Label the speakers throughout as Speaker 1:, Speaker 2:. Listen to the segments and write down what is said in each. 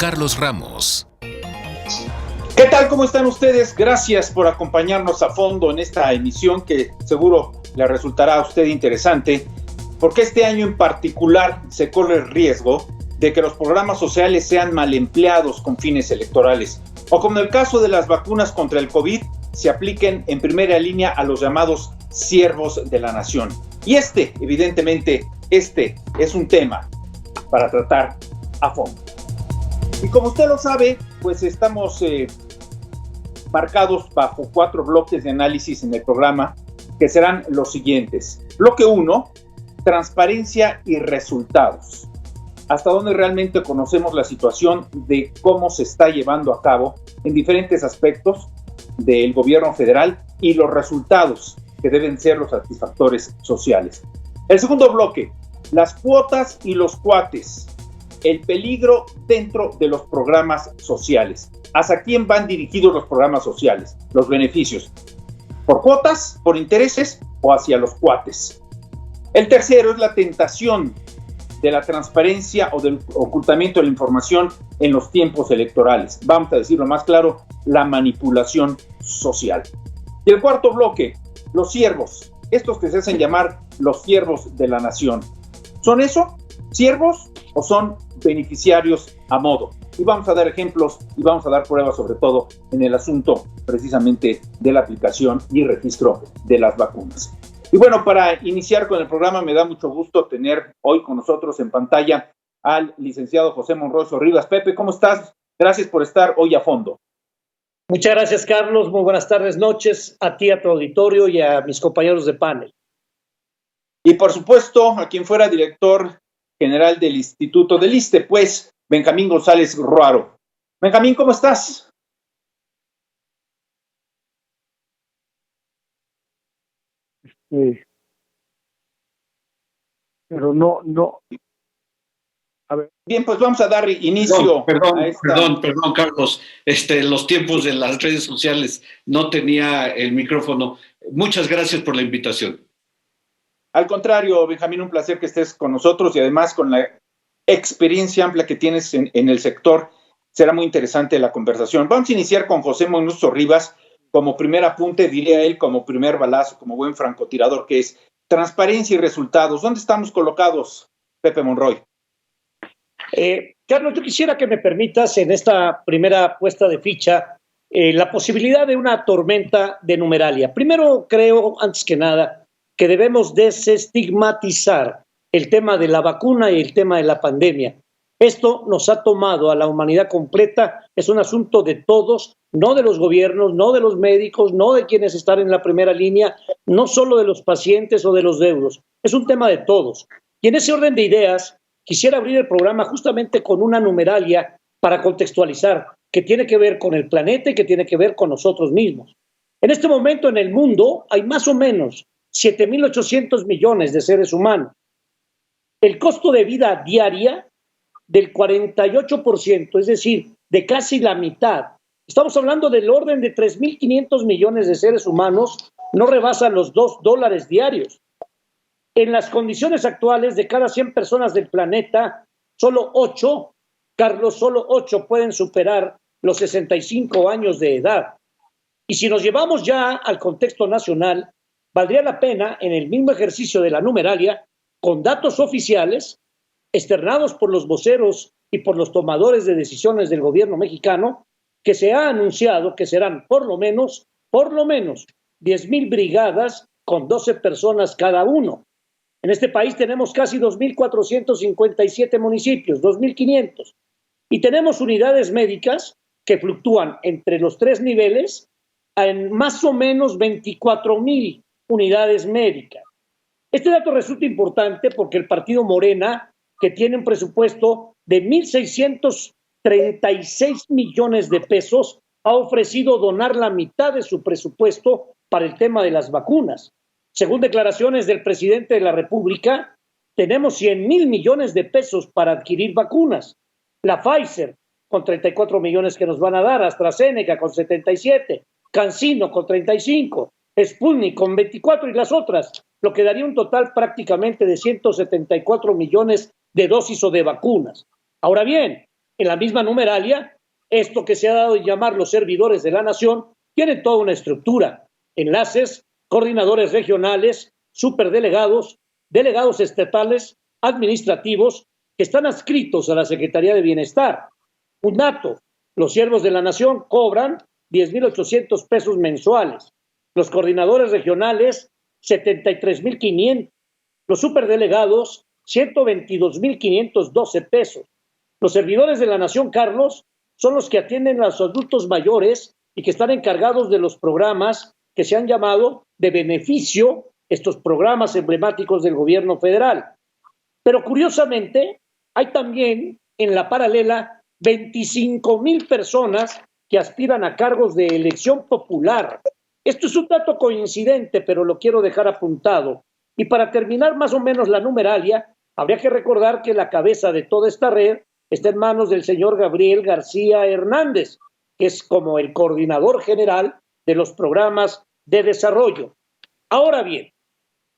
Speaker 1: Carlos Ramos.
Speaker 2: ¿Qué tal? ¿Cómo están ustedes? Gracias por acompañarnos a fondo en esta emisión que seguro le resultará a usted interesante, porque este año en particular se corre el riesgo de que los programas sociales sean mal empleados con fines electorales, o como en el caso de las vacunas contra el COVID, se apliquen en primera línea a los llamados siervos de la nación. Y evidentemente, es un tema para tratar a fondo. Y como usted lo sabe, pues estamos marcados bajo 4 bloques de análisis en el programa, que serán los siguientes. Bloque 1, transparencia y resultados. Hasta dónde realmente conocemos la situación de cómo se está llevando a cabo en diferentes aspectos del gobierno federal y los resultados que deben ser los satisfactores sociales. El segundo bloque, las cuotas y los cuates. El peligro dentro de los programas sociales. ¿Hacia quién van dirigidos los programas sociales? Los beneficios. ¿Por cuotas, por intereses o hacia los cuates? El tercero es la tentación de la transparencia o del ocultamiento de la información en los tiempos electorales. Vamos a decirlo más claro, la manipulación social. Y el cuarto bloque, los siervos. Estos que se hacen llamar los siervos de la nación. ¿Son eso? ¿Siervos o son beneficiarios a modo? Y vamos a dar ejemplos y vamos a dar pruebas, sobre todo en el asunto precisamente de la aplicación y registro de las vacunas. Y bueno, para iniciar con el programa, me da mucho gusto tener hoy con nosotros en pantalla al licenciado José Monroy Rivas. Pepe, ¿cómo estás? Gracias por estar hoy a fondo.
Speaker 3: Muchas gracias, Carlos. Muy buenas tardes, noches a ti, a tu auditorio y a mis compañeros de panel.
Speaker 2: Y por supuesto, a quien fuera director general del Instituto del ISSSTE, pues, Benjamín González Ruaro. Benjamín, ¿cómo estás?
Speaker 4: Pero no. A ver.
Speaker 2: Bien, pues vamos a dar inicio.
Speaker 5: Perdón, Carlos. Los tiempos de las redes sociales no tenía el micrófono. Muchas gracias por la invitación.
Speaker 2: Al contrario, Benjamín, un placer que estés con nosotros y además con la experiencia amplia que tienes en el sector. Será muy interesante la conversación. Vamos a iniciar con José Monroy Rivas como primer apunte, diría él, como primer balazo, como buen francotirador que es. Transparencia y resultados. ¿Dónde estamos colocados, Pepe Monroy?
Speaker 3: Carlos, yo quisiera que me permitas en esta primera puesta de ficha la posibilidad de una tormenta de numeralia. Primero, creo, antes que nada, que debemos desestigmatizar el tema de la vacuna y el tema de la pandemia. Esto nos ha tomado a la humanidad completa, es un asunto de todos, no de los gobiernos, no de los médicos, no de quienes están en la primera línea, no solo de los pacientes o de los deudos, es un tema de todos. Y en ese orden de ideas, quisiera abrir el programa justamente con una numeralia para contextualizar, que tiene que ver con el planeta y que tiene que ver con nosotros mismos. En este momento en el mundo hay más o menos 7.800 millones de seres humanos. El costo de vida diaria del 48%, es decir, de casi la mitad. Estamos hablando del orden de 3.500 millones de seres humanos, no rebasan los $2 diarios. En las condiciones actuales, de cada 100 personas del planeta, solo 8, Carlos, solo 8 pueden superar los 65 años de edad. Y si nos llevamos ya al contexto nacional, valdría la pena, en el mismo ejercicio de la numeralia, con datos oficiales, externados por los voceros y por los tomadores de decisiones del gobierno mexicano, que se ha anunciado que serán por lo menos 10,000 brigadas con 12 personas cada uno. En este país tenemos casi 2.457 municipios, 2.500, y tenemos unidades médicas que fluctúan entre los 3 niveles en más o menos 24,000 unidades médicas. Este dato resulta importante porque el partido Morena, que tiene un presupuesto de 1.636 millones de pesos, ha ofrecido donar la mitad de su presupuesto para el tema de las vacunas. Según declaraciones del presidente de la República, tenemos 100,000 millones de pesos para adquirir vacunas. La Pfizer, con 34 millones que nos van a dar, AstraZeneca con 77, CanSino con 35, Sputnik con 24 y las otras, lo que daría un total prácticamente de 174 millones de dosis o de vacunas. Ahora bien, en la misma numeralia, esto que se ha dado en llamar los servidores de la nación, tiene toda una estructura, enlaces, coordinadores regionales, superdelegados, delegados estatales, administrativos, que están adscritos a la Secretaría de Bienestar. Un dato, los siervos de la nación cobran 10,800 pesos mensuales, los coordinadores regionales 73,500, los superdelegados 122,512 pesos. Los servidores de la nación, Carlos, son los que atienden a los adultos mayores y que están encargados de los programas que se han llamado de beneficio, estos programas emblemáticos del gobierno federal. Pero curiosamente, hay también en la paralela 25,000 personas que aspiran a cargos de elección popular. Esto es un dato coincidente, pero lo quiero dejar apuntado. Y para terminar más o menos la numeralia, habría que recordar que la cabeza de toda esta red está en manos del señor Gabriel García Hernández, que es como el coordinador general de los programas de desarrollo. Ahora bien,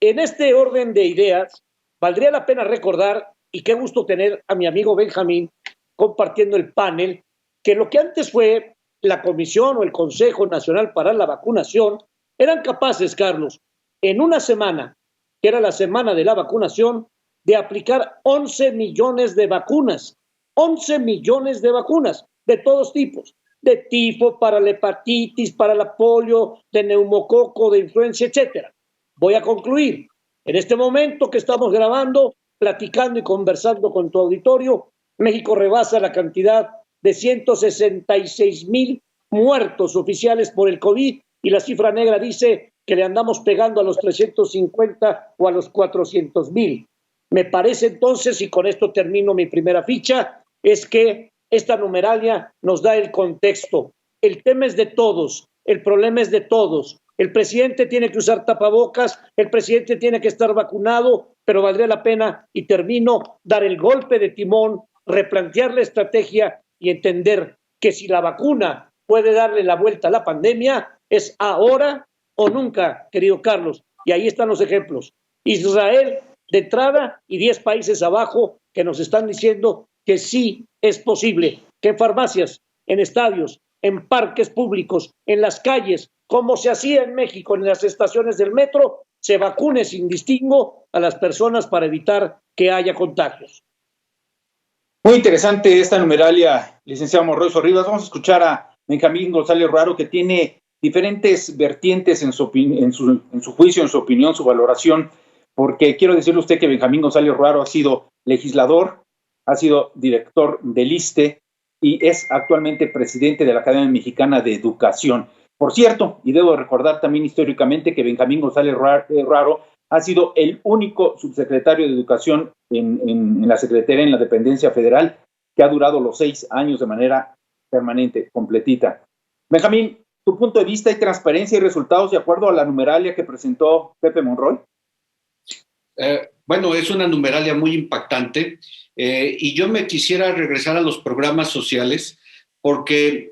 Speaker 3: en este orden de ideas, valdría la pena recordar, y qué gusto tener a mi amigo Benjamín compartiendo el panel, que lo que antes fue la Comisión o el Consejo Nacional para la Vacunación, eran capaces, Carlos, en una semana, que era la semana de la vacunación, de aplicar 11 millones de vacunas, 11 millones de vacunas de todos tipos, de tifo, para la hepatitis, para la polio, de neumococo, de influenza, etcétera. Voy a concluir. En este momento que estamos grabando, platicando y conversando con tu auditorio, México rebasa la cantidad de 166,000 muertos oficiales por el COVID y la cifra negra dice que le andamos pegando a los 350 o a los 400,000. Me parece entonces, y con esto termino mi primera ficha, es que esta numeralia nos da el contexto. El tema es de todos, el problema es de todos. El presidente tiene que usar tapabocas, el presidente tiene que estar vacunado, pero valdría la pena, y termino, dar el golpe de timón, replantear la estrategia y entender que si la vacuna puede darle la vuelta a la pandemia, es ahora o nunca, querido Carlos. Y ahí están los ejemplos. Israel de entrada y 10 países abajo que nos están diciendo que sí es posible, que en farmacias, en estadios, en parques públicos, en las calles, como se hacía en México, en las estaciones del metro, se vacune sin distingo a las personas para evitar que haya contagios.
Speaker 2: Muy interesante esta numeralia, licenciado Monroy Rivas. Vamos a escuchar a Benjamín González Ruaro, que tiene diferentes vertientes en su juicio, en su opinión, su valoración, porque quiero decirle a usted que Benjamín González Ruaro ha sido legislador, ha sido director del ISSSTE y es actualmente presidente de la Academia Mexicana de Educación. Por cierto, y debo recordar también históricamente que Benjamín González Ruaro ha sido el único subsecretario de Educación en la Secretaría, en la dependencia federal, que ha durado los 6 años de manera permanente, completita. Benjamín, ¿tu punto de vista? ¿Hay transparencia y resultados de acuerdo a la numeralia que presentó Pepe Monroy?
Speaker 5: Bueno, es una numeralia muy impactante y yo me quisiera regresar a los programas sociales porque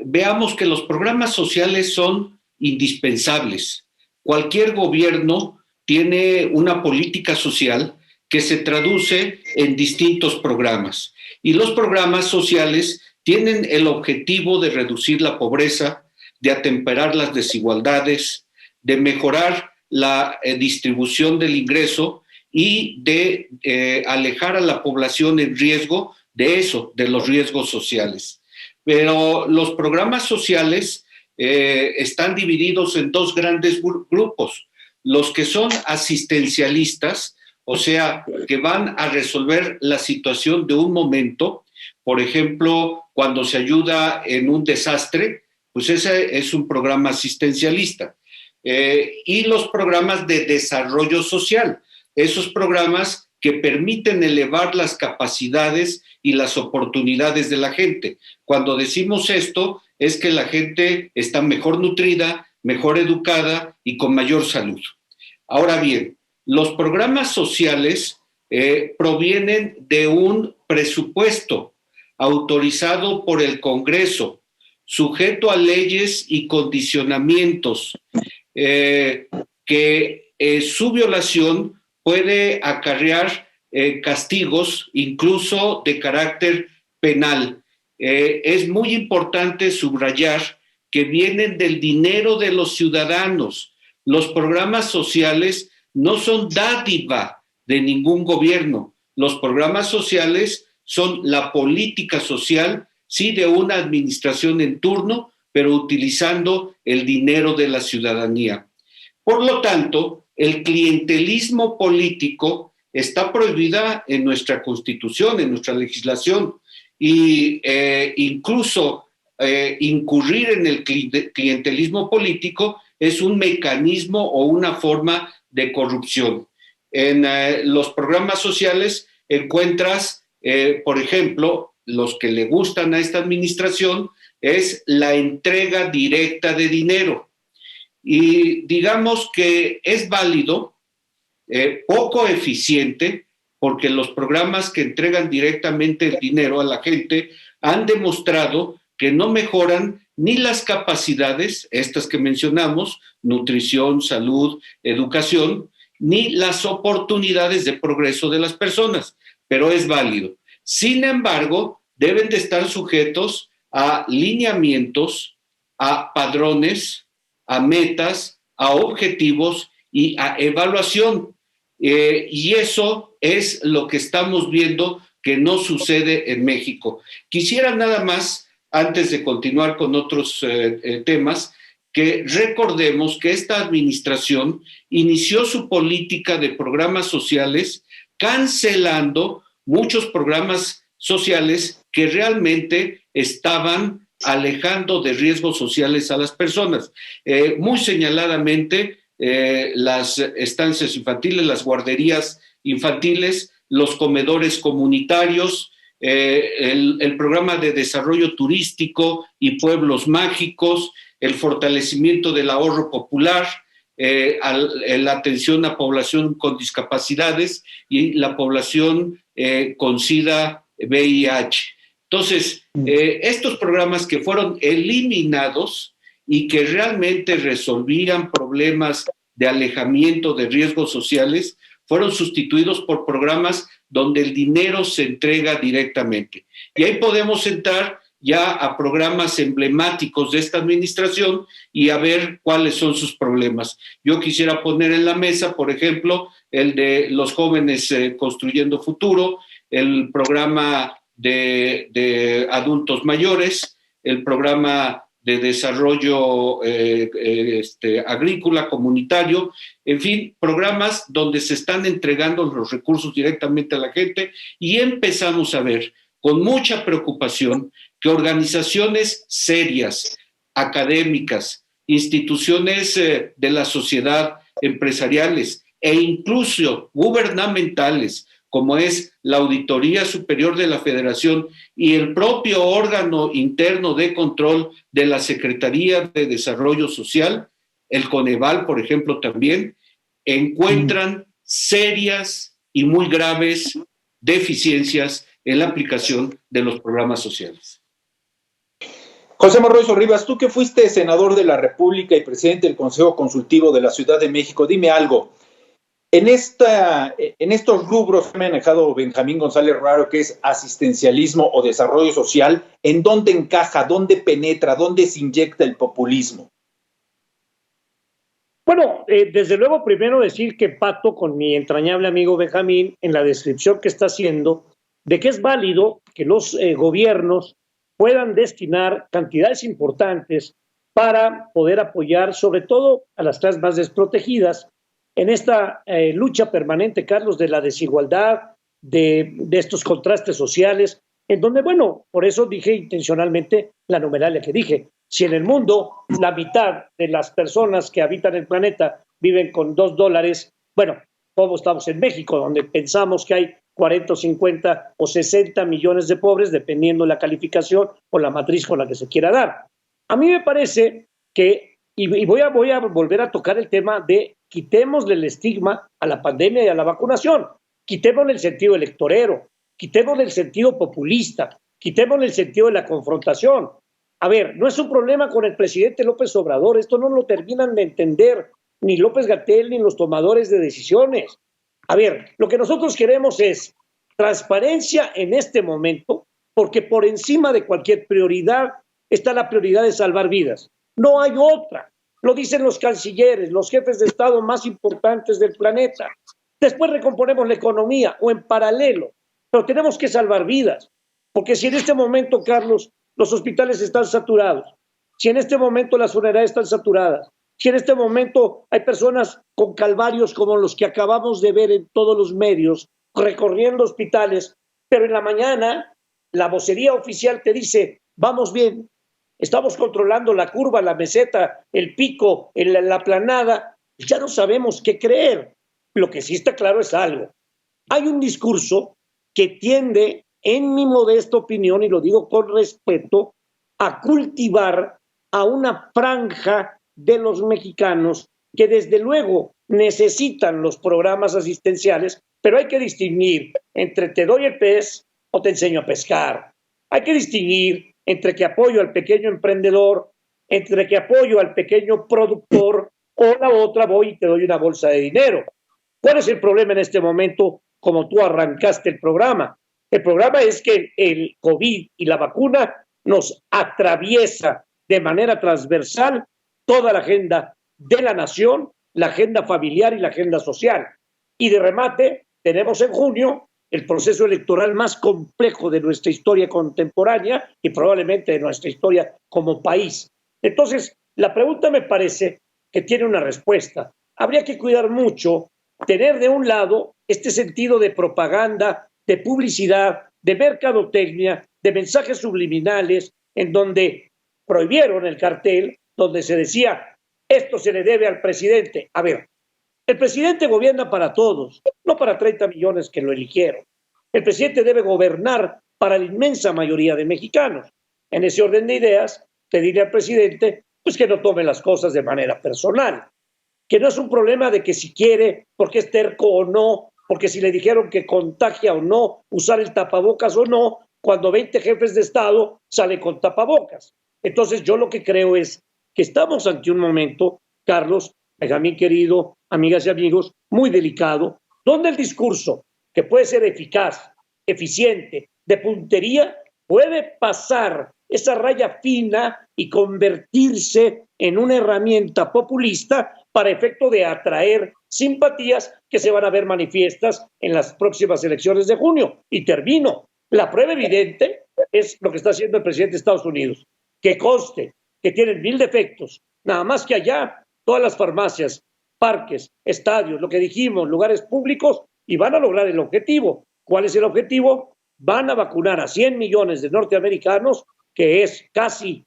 Speaker 5: veamos que los programas sociales son indispensables. Cualquier gobierno tiene una política social que se traduce en distintos programas y los programas sociales tienen el objetivo de reducir la pobreza, de atemperar las desigualdades, de mejorar la distribución del ingreso y de alejar a la población en riesgo de los riesgos sociales. Pero los programas sociales están divididos en 2 grandes grupos. Los que son asistencialistas, o sea, que van a resolver la situación de un momento. Por ejemplo, cuando se ayuda en un desastre, pues ese es un programa asistencialista. Y los programas de desarrollo social, esos programas que permiten elevar las capacidades y las oportunidades de la gente. Cuando decimos esto, es que la gente está mejor nutrida, mejor educada y con mayor salud. Ahora bien, los programas sociales provienen de un presupuesto autorizado por el Congreso, sujeto a leyes y condicionamientos, que su violación puede acarrear castigos incluso de carácter penal. Es muy importante subrayar que vienen del dinero de los ciudadanos. Los programas sociales no son dádiva de ningún gobierno. Los programas sociales son la política social, sí, de una administración en turno, pero utilizando el dinero de la ciudadanía. Por lo tanto, el clientelismo político está prohibida en nuestra Constitución, en nuestra legislación, y incluso incurrir en el clientelismo político es un mecanismo o una forma de corrupción. En los programas sociales encuentras, por ejemplo, los que le gustan a esta administración es la entrega directa de dinero. Y digamos que es válido, poco eficiente, porque los programas que entregan directamente el dinero a la gente han demostrado que no mejoran ni las capacidades, estas que mencionamos, nutrición, salud, educación, ni las oportunidades de progreso de las personas, pero es válido. Sin embargo, deben de estar sujetos a lineamientos, a padrones, a metas, a objetivos y a evaluación. Y eso es lo que estamos viendo que no sucede en México. Quisiera nada más, antes de continuar con otros temas, que recordemos que esta administración inició su política de programas sociales cancelando muchos programas sociales que realmente estaban alejando de riesgos sociales a las personas. Muy señaladamente, las estancias infantiles, las guarderías infantiles, los comedores comunitarios, el programa de desarrollo turístico y pueblos mágicos, el fortalecimiento del ahorro popular, la atención a población con discapacidades y la población con SIDA, VIH. Entonces, estos programas que fueron eliminados y que realmente resolvían problemas de alejamiento de riesgos sociales, fueron sustituidos por programas donde el dinero se entrega directamente. Y ahí podemos entrar ya a programas emblemáticos de esta administración y a ver cuáles son sus problemas. Yo quisiera poner en la mesa, por ejemplo, el de los jóvenes construyendo futuro, el programa de adultos mayores, el programa de desarrollo agrícola, comunitario, en fin, programas donde se están entregando los recursos directamente a la gente y empezamos a ver con mucha preocupación que organizaciones serias, académicas, instituciones de la sociedad, empresariales e incluso gubernamentales, como es la Auditoría Superior de la Federación y el propio órgano interno de control de la Secretaría de Desarrollo Social, el Coneval, por ejemplo, también, encuentran serias y muy graves deficiencias en la aplicación de los programas sociales.
Speaker 2: José Morroizo Rivas, tú que fuiste senador de la República y presidente del Consejo Consultivo de la Ciudad de México, dime algo. En estos rubros que ha manejado Benjamín González Ruaro, que es asistencialismo o desarrollo social, ¿en dónde encaja, dónde penetra, dónde se inyecta el populismo?
Speaker 3: Bueno, desde luego primero decir que empato con mi entrañable amigo Benjamín en la descripción que está haciendo de que es válido que los gobiernos puedan destinar cantidades importantes para poder apoyar sobre todo a las clases más desprotegidas en esta lucha permanente, Carlos, de la desigualdad, de estos contrastes sociales, en donde, bueno, por eso dije intencionalmente la numeralia que dije. Si en el mundo la mitad de las personas que habitan el planeta viven con $2, bueno, ¿cómo estamos en México, donde pensamos que hay 40 o 50 o 60 millones de pobres, dependiendo la calificación o la matriz con la que se quiera dar? A mí me parece que, y voy a volver a tocar el tema de quitémosle el estigma a la pandemia y a la vacunación, quitémosle el sentido electorero, quitémosle el sentido populista, quitémosle el sentido de la confrontación. A ver, no es un problema con el presidente López Obrador, esto no lo terminan de entender ni López-Gatell ni los tomadores de decisiones. A ver, lo que nosotros queremos es transparencia en este momento porque por encima de cualquier prioridad está la prioridad de salvar vidas. No hay otra. Lo dicen los cancilleres, los jefes de Estado más importantes del planeta. Después recomponemos la economía o en paralelo, pero tenemos que salvar vidas, porque si en este momento, Carlos, los hospitales están saturados, si en este momento las funerarias están saturadas, si en este momento hay personas con calvarios como los que acabamos de ver en todos los medios, recorriendo hospitales, pero en la mañana la vocería oficial te dice, vamos bien, estamos controlando la curva, la meseta, el pico, la planada, ya no sabemos qué creer. Lo que sí está claro es algo. Hay un discurso que tiende, en mi modesta opinión, y lo digo con respeto, a cultivar a una franja de los mexicanos que desde luego necesitan los programas asistenciales, pero hay que distinguir entre te doy el pez o te enseño a pescar. Hay que distinguir entre que apoyo al pequeño emprendedor, entre que apoyo al pequeño productor, o la otra voy y te doy una bolsa de dinero. ¿Cuál es el problema en este momento, como tú arrancaste el programa? El programa es que el COVID y la vacuna nos atraviesa de manera transversal toda la agenda de la nación, la agenda familiar y la agenda social. Y de remate, tenemos en junio el proceso electoral más complejo de nuestra historia contemporánea y probablemente de nuestra historia como país. Entonces, la pregunta me parece que tiene una respuesta. Habría que cuidar mucho tener de un lado este sentido de propaganda, de publicidad, de mercadotecnia, de mensajes subliminales, en donde prohibieron el cartel, donde se decía, esto se le debe al presidente. A ver, el presidente gobierna para todos, no para 30 millones que lo eligieron. El presidente debe gobernar para la inmensa mayoría de mexicanos. En ese orden de ideas, pedirle al presidente pues que no tome las cosas de manera personal, que no es un problema de que si quiere, porque es terco o no, porque si le dijeron que contagia o no, usar el tapabocas o no, cuando 20 jefes de Estado salen con tapabocas. Entonces yo lo que creo es que estamos ante un momento, Carlos, Benjamín querido, amigas y amigos, muy delicado, donde el discurso, que puede ser eficaz, eficiente, de puntería, puede pasar esa raya fina y convertirse en una herramienta populista para efecto de atraer simpatías que se van a ver manifiestas en las próximas elecciones de junio. Y termino. La prueba evidente es lo que está haciendo el presidente de Estados Unidos. Que conste que tienen 1000 defectos, nada más que allá todas las farmacias, parques, estadios, lo que dijimos, lugares públicos, y van a lograr el objetivo. ¿Cuál es el objetivo? Van a vacunar a 100 millones de norteamericanos, que es casi,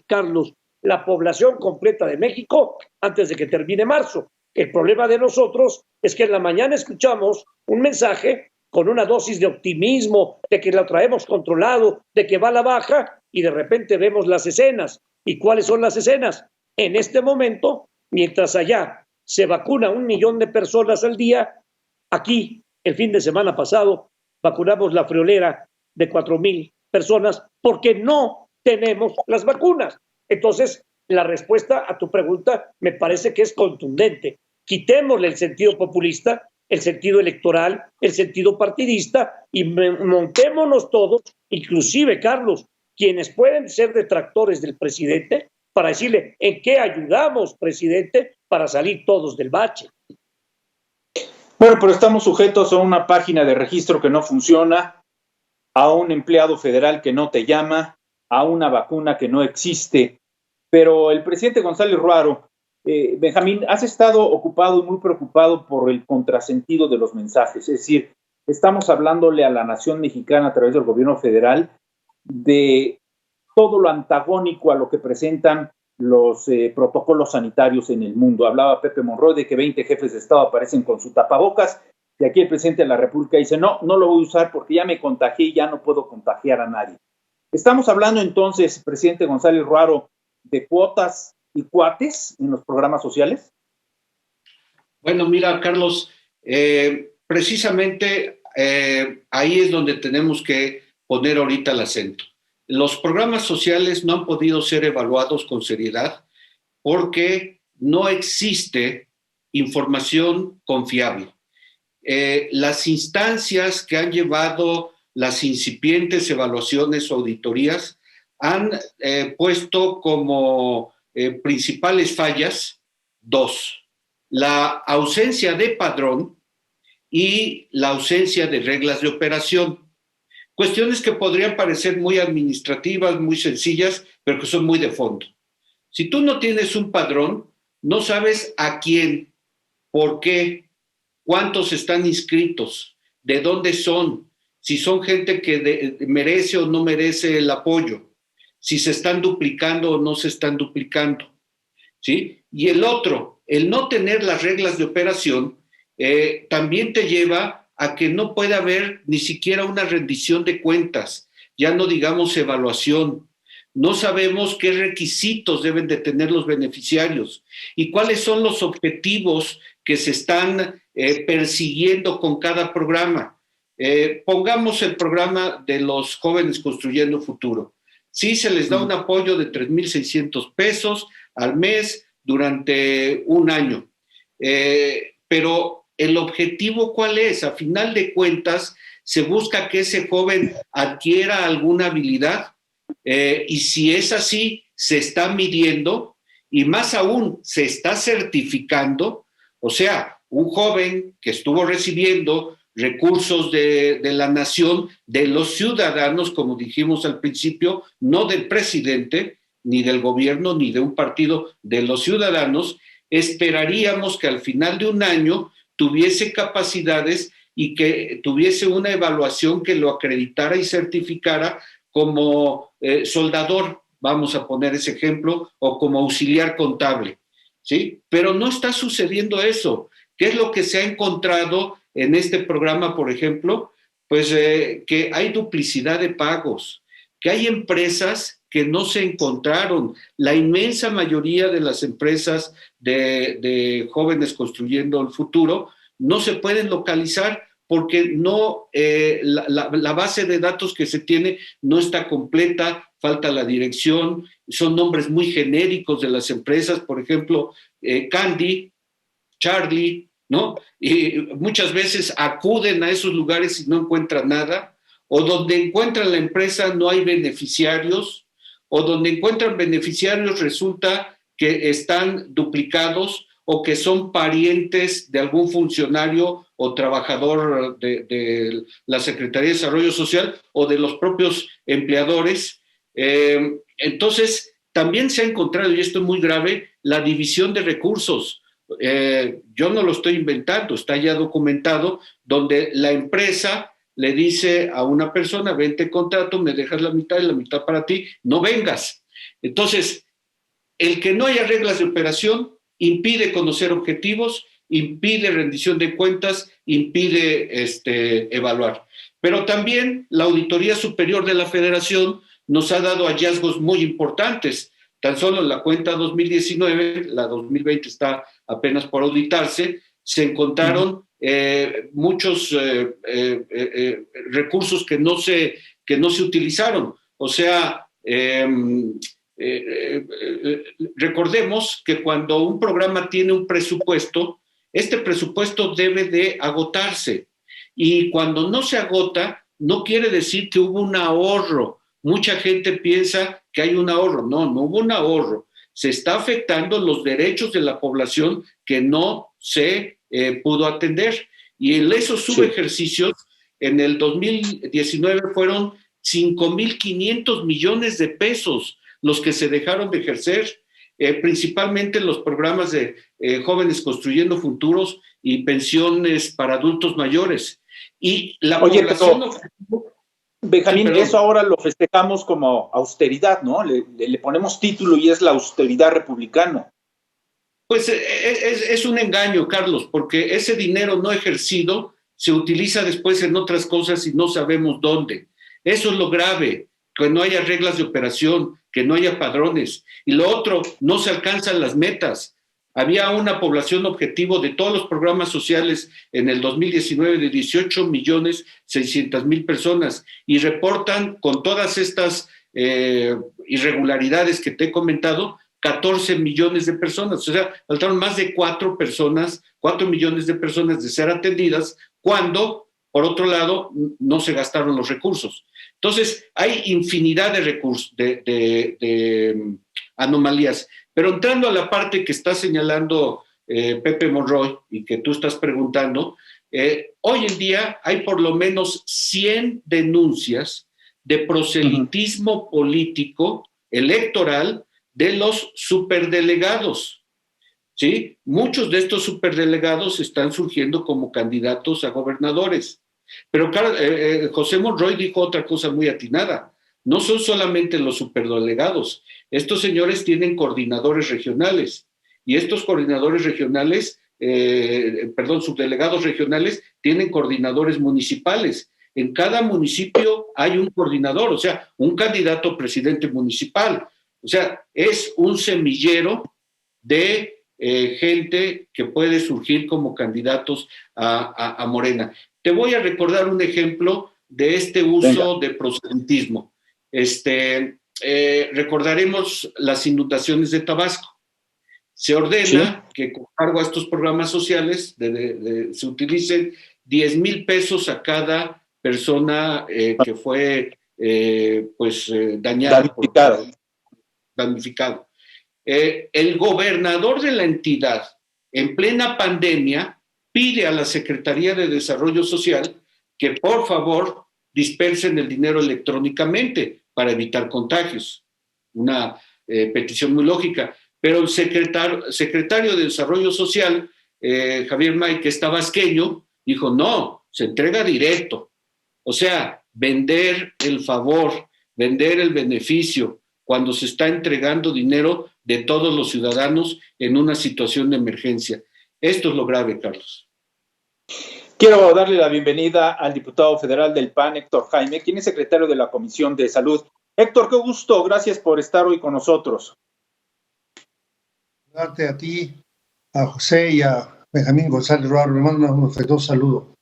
Speaker 3: Carlos, la población completa de México antes de que termine marzo. El problema de nosotros es que en la mañana escuchamos un mensaje con una dosis de optimismo, de que lo traemos controlado, de que va a la baja, y de repente vemos las escenas. ¿Y cuáles son las escenas? En este momento, mientras allá se vacuna 1 millón de personas al día, aquí, el fin de semana pasado, vacunamos la friolera de 4,000 personas porque no tenemos las vacunas. Entonces, la respuesta a tu pregunta me parece que es contundente. Quitémosle el sentido populista, el sentido electoral, el sentido partidista y montémonos todos, inclusive, Carlos, quienes pueden ser detractores del presidente, para decirle en qué ayudamos, presidente, para salir todos del bache.
Speaker 2: Bueno, pero estamos sujetos a una página de registro que no funciona, a un empleado federal que no te llama, a una vacuna que no existe. Pero el presidente González Ruaro, Benjamín, has estado ocupado y muy preocupado por el contrasentido de los mensajes. Es decir, estamos hablándole a la nación mexicana a través del gobierno federal de todo lo antagónico a lo que presentan los protocolos sanitarios en el mundo. Hablaba Pepe Monroy de que 20 jefes de Estado aparecen con su tapabocas y aquí el presidente de la República dice, no lo voy a usar porque ya me contagié y ya no puedo contagiar a nadie. Estamos hablando entonces, presidente González Ruaro, de cuotas y cuates en los programas sociales.
Speaker 5: Bueno, mira, Carlos, precisamente ahí es donde tenemos que poner ahorita el acento. Los programas sociales no han podido ser evaluados con seriedad porque no existe información confiable. Las instancias que han llevado las incipientes evaluaciones o auditorías han puesto como principales fallas dos: la ausencia de padrón y la ausencia de reglas de operación. Cuestiones que podrían parecer muy administrativas, muy sencillas, pero que son muy de fondo. Si tú no tienes un padrón, no sabes a quién, por qué, cuántos están inscritos, de dónde son, si son gente que merece o no merece el apoyo, si se están duplicando o no se están duplicando, ¿sí? Y el otro, el no tener las reglas de operación, también te lleva a que no pueda haber ni siquiera una rendición de cuentas, ya no digamos evaluación. No sabemos qué requisitos deben de tener los beneficiarios y cuáles son los objetivos que se están persiguiendo con cada programa. Pongamos el programa de los jóvenes construyendo futuro. Sí, se les da un apoyo de 3,600 pesos al mes durante un año. Pero el objetivo, ¿cuál es? A final de cuentas, se busca que ese joven adquiera alguna habilidad, y si es así, se está midiendo y más aún se está certificando. O sea, un joven que estuvo recibiendo recursos de la nación, de los ciudadanos, como dijimos al principio, no del presidente, ni del gobierno, ni de un partido, de los ciudadanos, esperaríamos que al final de un año tuviese capacidades y que tuviese una evaluación que lo acreditara y certificara como soldador, vamos a poner ese ejemplo, o como auxiliar contable, ¿sí? Pero no está sucediendo eso. ¿Qué es lo que se ha encontrado en este programa, por ejemplo? Pues que hay duplicidad de pagos, que hay empresas que no se encontraron. La inmensa mayoría de las empresas de jóvenes construyendo el futuro no se pueden localizar porque no, la base de datos que se tiene no está completa, falta la dirección, son nombres muy genéricos de las empresas, por ejemplo, Candy, Charlie, ¿no? Y muchas veces acuden a esos lugares y no encuentran nada, o donde encuentran la empresa no hay beneficiarios, o donde encuentran beneficiarios resulta que están duplicados o que son parientes de algún funcionario o trabajador de la Secretaría de Desarrollo Social o de los propios empleadores. Entonces, también se ha encontrado, y esto es muy grave, la división de recursos. Yo no lo estoy inventando, está ya documentado, donde la empresa le dice a una persona: vente contrato, me dejas la mitad y la mitad para ti, no vengas. Entonces, el que no haya reglas de operación impide conocer objetivos, impide rendición de cuentas, impide evaluar. Pero también la Auditoría Superior de la Federación nos ha dado hallazgos muy importantes. Tan solo en la cuenta 2019, la 2020 está apenas por auditarse, se encontraron muchos recursos que no se utilizaron. O sea, recordemos que cuando un programa tiene un presupuesto, este presupuesto debe de agotarse. Y cuando no se agota, no quiere decir que hubo un ahorro. Mucha gente piensa que hay un ahorro. No hubo un ahorro. Se está afectando los derechos de la población que no se pudo atender. Y en esos subejercicios, en el 2019 fueron 5,500 millones de pesos los que se dejaron de ejercer, principalmente en los programas de jóvenes construyendo futuros y pensiones para adultos mayores. Y la población...
Speaker 2: Benjamín, sí, eso ahora lo festejamos como austeridad, ¿no? Le ponemos título y es la austeridad republicana.
Speaker 5: Pues es un engaño, Carlos, porque ese dinero no ejercido se utiliza después en otras cosas y no sabemos dónde. Eso es lo grave, que no haya reglas de operación, que no haya padrones. Y lo otro, no se alcanzan las metas. Había una población objetivo de todos los programas sociales en el 2019 de 18,600,000 personas y reportan con todas estas irregularidades que te he comentado, 14 millones de personas. O sea, faltaron más de 4 millones de personas de ser atendidas cuando Por otro lado, no se gastaron los recursos. Entonces, hay infinidad de recursos, de anomalías. Pero entrando a la parte que está señalando Pepe Monroy y que tú estás preguntando, hoy en día hay por lo menos 100 denuncias de proselitismo político electoral de los superdelegados. ¿Sí? Muchos de estos superdelegados están surgiendo como candidatos a gobernadores. Pero José Monroy dijo otra cosa muy atinada. No son solamente los superdelegados. Estos señores tienen coordinadores regionales. Y estos coordinadores regionales, subdelegados regionales, tienen coordinadores municipales. En cada municipio hay un coordinador, o sea, un candidato a presidente municipal. O sea, es un semillero de gente que puede surgir como candidatos a Morena. Te voy a recordar un ejemplo de este uso de proselitismo. Recordaremos las inundaciones de Tabasco. Se ordena que con cargo a estos programas sociales se utilicen 10,000 pesos a cada persona que fue dañada, damnificado. El gobernador de la entidad, en plena pandemia, pide a la Secretaría de Desarrollo Social que por favor dispersen el dinero electrónicamente para evitar contagios. Una petición muy lógica. Pero el secretario de Desarrollo Social, Javier May, que es tabasqueño, dijo, no, se entrega directo. O sea, vender el favor, vender el beneficio, cuando se está entregando dinero de todos los ciudadanos en una situación de emergencia. Esto es lo grave, Carlos.
Speaker 2: Quiero darle la bienvenida al diputado federal del PAN, Héctor Jaime, quien es secretario de la Comisión de Salud. Héctor, qué gusto, gracias por estar hoy con nosotros.
Speaker 1: Darte a ti, a José y a Benjamín González Ruaro, le mando un afectuoso saludo.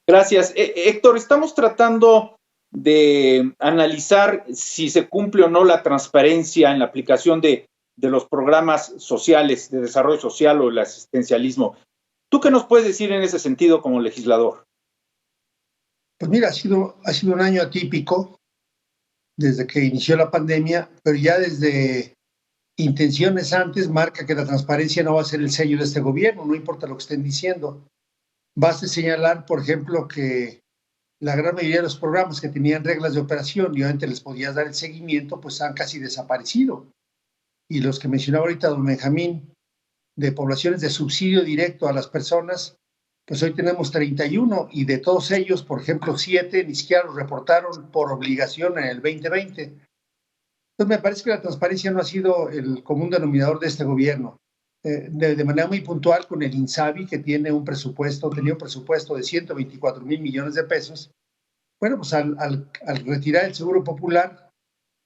Speaker 2: Gracias. Héctor, estamos tratando de analizar si se cumple o no la transparencia en la aplicación de los programas sociales, de desarrollo social o el asistencialismo. ¿Tú qué nos puedes decir en ese sentido como legislador?
Speaker 1: Pues mira, ha sido un año atípico desde que inició la pandemia, pero ya desde intenciones antes marca que la transparencia no va a ser el sello de este gobierno, no importa lo que estén diciendo. Basta señalar, por ejemplo, que la gran mayoría de los programas que tenían reglas de operación y obviamente les podías dar el seguimiento, pues han casi desaparecido. Y los que mencionaba ahorita don Benjamín, de poblaciones de subsidio directo a las personas, pues hoy tenemos 31 y de todos ellos, por ejemplo, 7 ni siquiera los reportaron por obligación en el 2020. Entonces me parece que la transparencia no ha sido el común denominador de este gobierno. De manera muy puntual con el INSABI, que tenía un presupuesto de 124,000 millones de pesos. Bueno, pues al retirar el Seguro Popular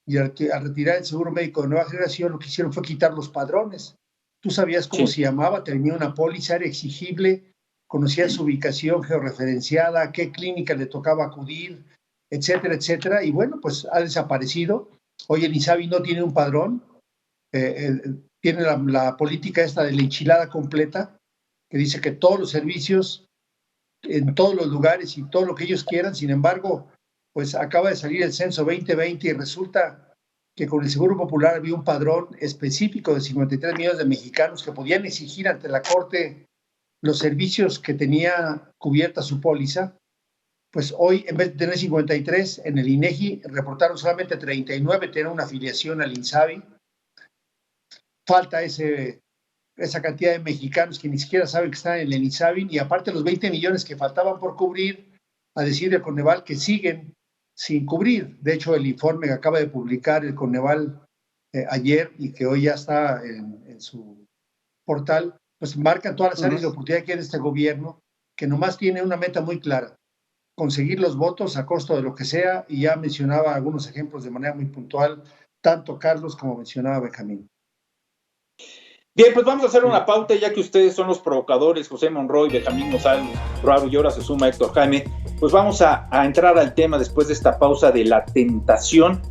Speaker 1: y al retirar el Seguro Médico de Nueva Generación, lo que hicieron fue quitar los padrones. Tú sabías cómo se llamaba, tenía una póliza, era exigible, conocías su ubicación georreferenciada, a qué clínica le tocaba acudir, etcétera, etcétera. Y bueno, pues ha desaparecido. Hoy el INSABI no tiene un padrón. Tiene la política esta de la enchilada completa, que dice que todos los servicios en todos los lugares y todo lo que ellos quieran. Sin embargo, pues acaba de salir el censo 2020 y resulta que con el Seguro Popular había un padrón específico de 53 millones de mexicanos que podían exigir ante la Corte los servicios que tenía cubierta su póliza. Pues hoy, en vez de tener 53, en el INEGI reportaron solamente 39, tienen una afiliación al INSABI. Falta esa cantidad de mexicanos que ni siquiera saben que están en el INSABI, y aparte los 20 millones que faltaban por cubrir, a decir el Coneval, que siguen sin cubrir. De hecho, el informe que acaba de publicar el Coneval ayer y que hoy ya está en su portal, pues marca todas las áreas de oportunidad que hay de este gobierno, que nomás tiene una meta muy clara: conseguir los votos a costo de lo que sea, y ya mencionaba algunos ejemplos de manera muy puntual, tanto Carlos como mencionaba Benjamín.
Speaker 2: Bien, pues vamos a hacer una pauta, ya que ustedes son los provocadores, José Monroy, Benjamín González Ruaro, y ahora se suma Héctor Jaime. Pues vamos a entrar al tema después de esta pausa de la tentación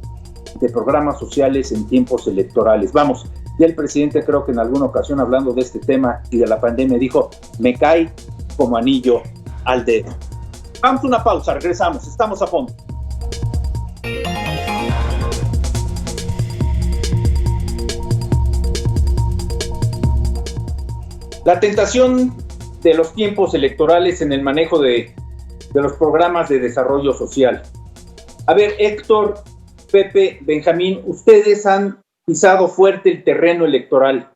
Speaker 2: de programas sociales en tiempos electorales. Vamos, ya el presidente, creo que en alguna ocasión hablando de este tema y de la pandemia, dijo: me cae como anillo al dedo. Vamos a una pausa, regresamos, estamos a fondo. La tentación de los tiempos electorales en el manejo de los programas de desarrollo social. A ver, Héctor, Pepe, Benjamín, ustedes han pisado fuerte el terreno electoral,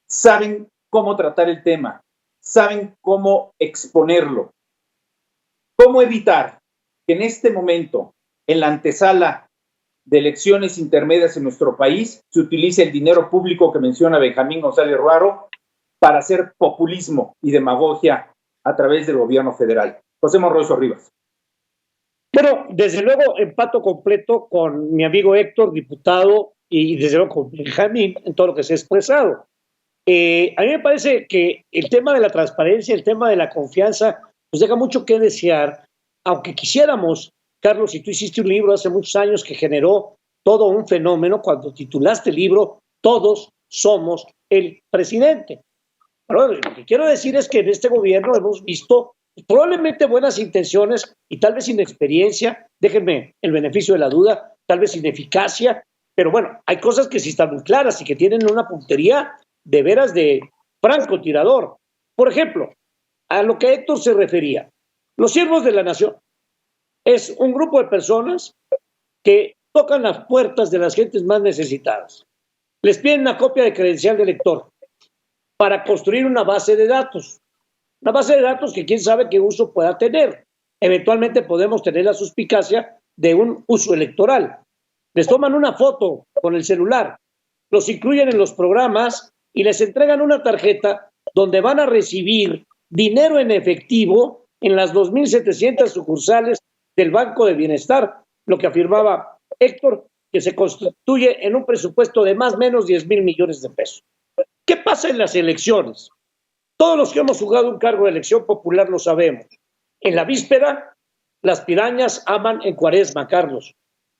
Speaker 2: saben cómo tratar el tema, saben cómo exponerlo. ¿Cómo evitar que en este momento, en la antesala de elecciones intermedias en nuestro país, se utilice el dinero público que menciona Benjamín González Ruaro para hacer populismo y demagogia a través del gobierno federal? José Morroso Rivas.
Speaker 3: Bueno, desde luego empato completo con mi amigo Héctor, diputado, y desde luego con Benjamín en todo lo que se ha expresado. A mí me parece que el tema de la transparencia, el tema de la confianza, pues deja mucho que desear, aunque quisiéramos, Carlos, y tú hiciste un libro hace muchos años que generó todo un fenómeno cuando titulaste el libro Todos somos el presidente. Pero lo que quiero decir es que en este gobierno hemos visto probablemente buenas intenciones y tal vez inexperiencia, déjenme el beneficio de la duda, tal vez ineficacia, pero bueno, hay cosas que sí están muy claras y que tienen una puntería de veras de francotirador. Por ejemplo, a lo que Héctor se refería, los siervos de la nación es un grupo de personas que tocan las puertas de las gentes más necesitadas. Les piden una copia de credencial de elector para construir una base de datos. Una base de datos que quién sabe qué uso pueda tener. Eventualmente podemos tener la suspicacia de un uso electoral. Les toman una foto con el celular, los incluyen en los programas y les entregan una tarjeta donde van a recibir dinero en efectivo en las 2.700 sucursales del Banco de Bienestar, lo que afirmaba Héctor, que se constituye en un presupuesto de más o menos 10,000 millones de pesos. ¿Qué pasa en las elecciones? Todos los que hemos jugado un cargo de elección popular lo sabemos. En la víspera, las pirañas aman en Cuaresma, Carlos,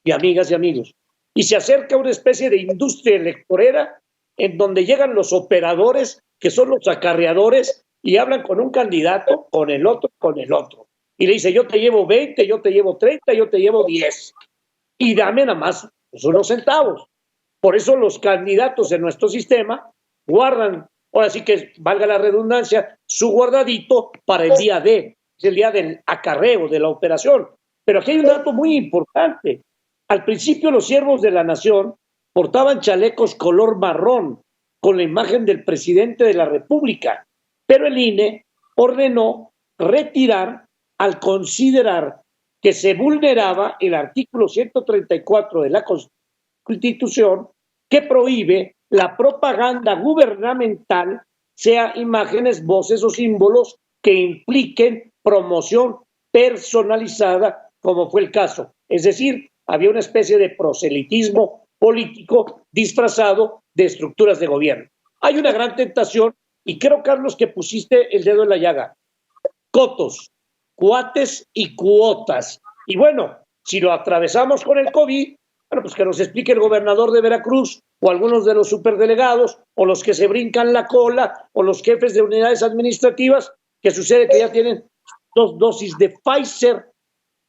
Speaker 3: y amigas y amigos. Y se acerca una especie de industria electorera en donde llegan los operadores, que son los acarreadores, y hablan con un candidato, con el otro. Y le dice, yo te llevo 20, yo te llevo 30, yo te llevo 10. Y dame nada más pues, unos centavos. Por eso los candidatos en nuestro sistema guardan, ahora sí que valga la redundancia, su guardadito para el día D, es el día del acarreo, de la operación. Pero aquí hay un dato muy importante. Al principio los siervos de la nación portaban chalecos color marrón con la imagen del presidente de la República, pero el INE ordenó retirar al considerar que se vulneraba el artículo 134 de la Constitución que prohíbe la propaganda gubernamental, sea imágenes, voces o símbolos que impliquen promoción personalizada, como fue el caso. Es decir, había una especie de proselitismo político disfrazado de estructuras de gobierno. Hay una gran tentación, y creo, Carlos, que pusiste el dedo en la llaga. Cotos, cuates y cuotas. Y bueno, si lo atravesamos con el COVID, bueno, pues que nos explique el gobernador de Veracruz o algunos de los superdelegados o los que se brincan la cola o los jefes de unidades administrativas, que sucede que ya tienen 2 dosis de Pfizer.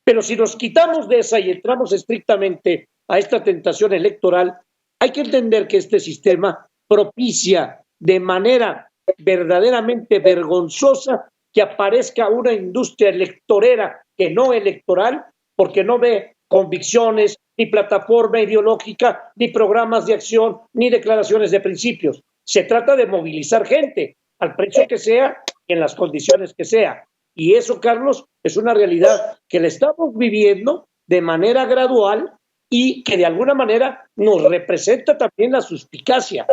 Speaker 3: Pero si nos quitamos de esa y entramos estrictamente a esta tentación electoral, hay que entender que este sistema propicia de manera verdaderamente vergonzosa que aparezca una industria electorera que no electoral, porque no ve convicciones, ni plataforma ideológica, ni programas de acción, ni declaraciones de principios. Se trata de movilizar gente al precio que sea, en las condiciones que sea. Y eso, Carlos, es una realidad que la estamos viviendo de manera gradual y que de alguna manera nos representa también la suspicacia.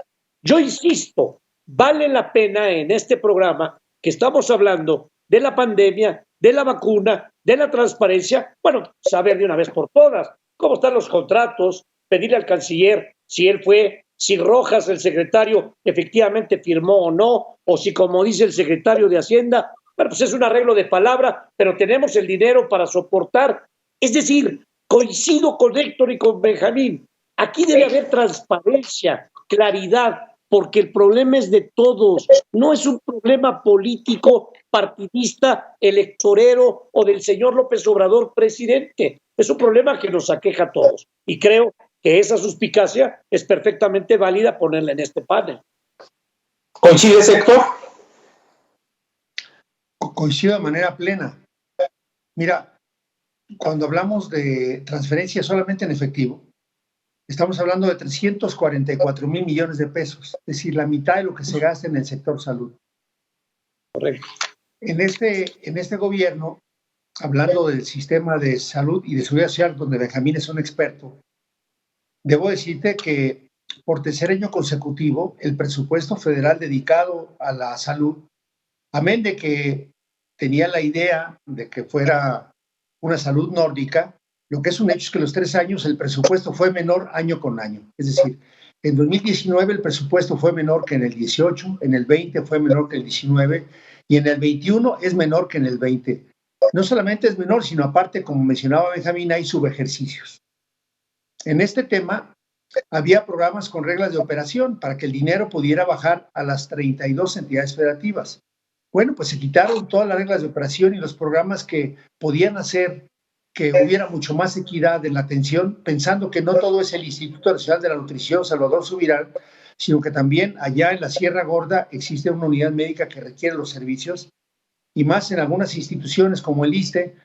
Speaker 3: Yo insisto, vale la pena en este programa que estamos hablando de la pandemia, de la vacuna, de la transparencia, bueno, saber de una vez por todas cómo están los contratos, pedirle al canciller si él fue, si Rojas, el secretario, efectivamente firmó o no, o si, como dice el secretario de Hacienda, bueno, pues es un arreglo de palabra, pero tenemos el dinero para soportar. Es decir, coincido con Héctor y con Benjamín. Aquí debe haber transparencia, claridad, porque el problema es de todos, no es un problema político, partidista, electorero o del señor López Obrador presidente, es un problema que nos aqueja a todos. Y creo que esa suspicacia es perfectamente válida ponerla en este panel.
Speaker 2: ¿Coincides, Héctor?
Speaker 1: Coincido de manera plena. Mira, cuando hablamos de transferencia solamente en efectivo, estamos hablando de 344 mil millones de pesos, es decir, la mitad de lo que se gasta en el sector salud.
Speaker 3: Correcto.
Speaker 1: En este gobierno, hablando del sistema de salud y de seguridad social, donde Benjamín es un experto, debo decirte que por tercer año consecutivo, el presupuesto federal dedicado a la salud, amén de que tenía la idea de que fuera una salud nórdica, lo que es un hecho es que los 3 años el presupuesto fue menor año con año. Es decir, en 2019 el presupuesto fue menor que en el 18, en el 20 fue menor que el 19 y en el 21 es menor que en el 20. No solamente es menor, sino aparte, como mencionaba Benjamín, hay subejercicios. En este tema había programas con reglas de operación para que el dinero pudiera bajar a las 32 entidades federativas. Bueno, pues se quitaron todas las reglas de operación y los programas que podían hacer que hubiera mucho más equidad en la atención, pensando que no todo es el Instituto Nacional de la Nutrición, Salvador Subirán, sino que también allá en la Sierra Gorda existe una unidad médica que requiere los servicios, y más en algunas instituciones como el ISSSTE,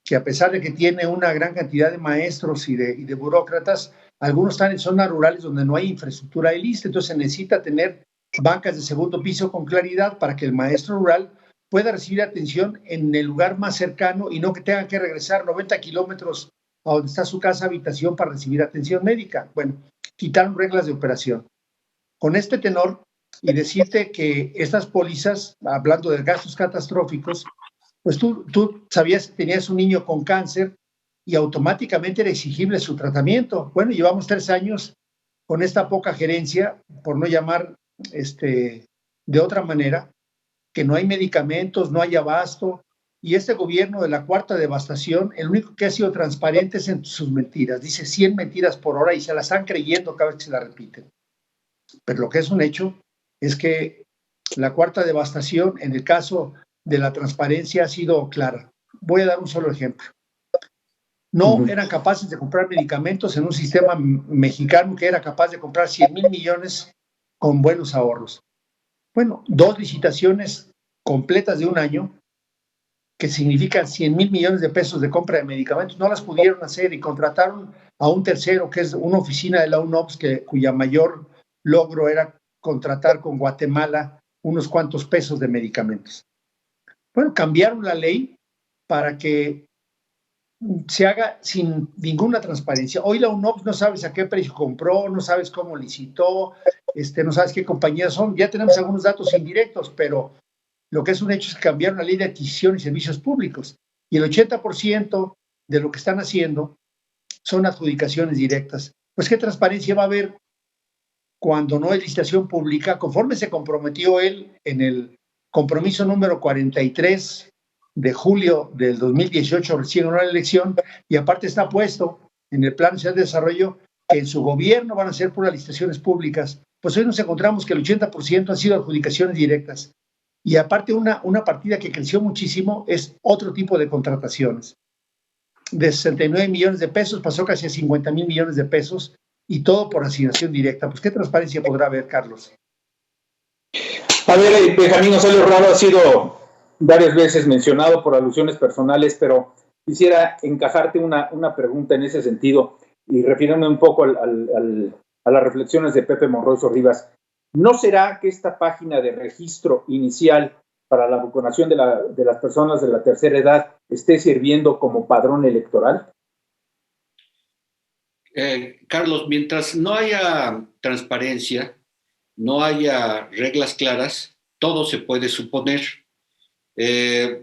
Speaker 1: que a pesar de que tiene una gran cantidad de maestros y de burócratas, algunos están en zonas rurales donde no hay infraestructura del ISSSTE, entonces se necesita tener bancas de segundo piso con claridad para que el maestro rural pueda recibir atención en el lugar más cercano y no que tenga que regresar 90 kilómetros a donde está su casa habitación para recibir atención médica. Bueno, quitaron reglas de operación. Con este tenor, y decirte que estas pólizas, hablando de gastos catastróficos, pues tú sabías que tenías un niño con cáncer y automáticamente era exigible su tratamiento. Bueno, llevamos 3 años con esta poca gerencia, por no llamar de otra manera, que no hay medicamentos, no hay abasto, y este gobierno de la cuarta devastación, el único que ha sido transparente es en sus mentiras. Dice 100 mentiras por hora y se las están creyendo cada vez que se las repiten. Pero lo que es un hecho es que la cuarta devastación, en el caso de la transparencia, ha sido clara. Voy a dar un solo ejemplo. No eran capaces de comprar medicamentos en un sistema mexicano que era capaz de comprar 100 mil millones con buenos ahorros. Bueno, 2 licitaciones completas de un año, que significan 100 mil millones de pesos de compra de medicamentos, no las pudieron hacer y contrataron a un tercero, que es una oficina de la UNOPS, cuya mayor logro era contratar con Guatemala unos cuantos pesos de medicamentos. Bueno, cambiaron la ley para que se haga sin ninguna transparencia. Hoy la UNOPS no sabes a qué precio compró, no sabes cómo licitó, no sabes qué compañías son. Ya tenemos algunos datos indirectos, pero lo que es un hecho es que cambiaron la ley de adquisición y servicios públicos. Y el 80% de lo que están haciendo son adjudicaciones directas. Pues, ¿qué transparencia va a haber cuando no hay licitación pública? Conforme se comprometió él en el compromiso número 43 de julio del 2018, recién ganó la elección, y aparte está puesto en el Plan Nacional de Desarrollo que en su gobierno van a ser puras licitaciones públicas. Pues hoy nos encontramos que el 80% han sido adjudicaciones directas. Y aparte una partida que creció muchísimo es otro tipo de contrataciones. De 69 millones de pesos pasó casi a 50 mil millones de pesos, y todo por asignación directa. Pues, ¿qué transparencia podrá haber, Carlos?
Speaker 2: A ver, Benjamín González Rado ha sido varias veces mencionado por alusiones personales, pero quisiera encajarte una pregunta en ese sentido y refiriéndome un poco a las reflexiones de Pepe Monroy Sorribas. ¿No será que esta página de registro inicial para la vacunación de las personas de la tercera edad esté sirviendo como padrón electoral?
Speaker 5: Carlos, mientras no haya transparencia, no haya reglas claras, todo se puede suponer.